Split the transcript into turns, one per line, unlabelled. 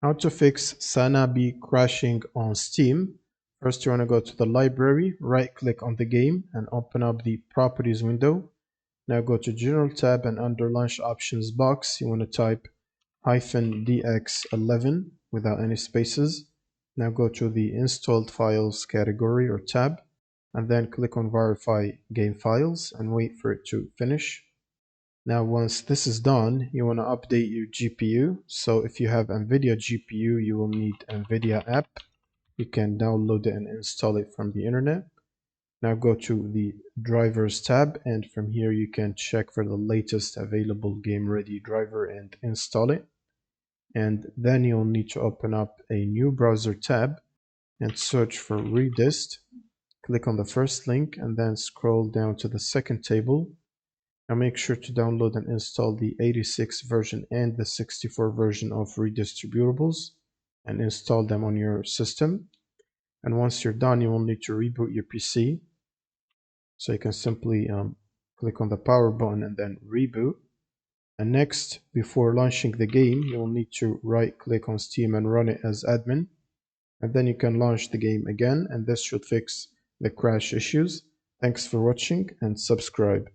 How to fix SANABI crashing on Steam. First, you want to go to the library, right click on the game and open up the properties window. Now go to General tab and under Launch Options box, you want to type -dx11 without any spaces. Now go to the Installed Files category or tab and then click on Verify Game Files and wait for it to finish. Now once this is done, you want to update your GPU. So if you have NVIDIA GPU, you will need NVIDIA app. You can download it and install it from the internet. Now go to the drivers tab, and from here you can check for the latest available game ready driver and install it. And then you'll need to open up a new browser tab and search for Redist. Click on the first link and then scroll down to the second table. Now make sure to download and install the 86 version and the 64 version of redistributables and install them on your system. And once you're done, you will need to reboot your PC. So you can simply click on the power button and then reboot. And next, before launching the game, you will need to right click on Steam and run it as admin. And then you can launch the game again, and this should fix the crash issues. Thanks for watching and subscribe.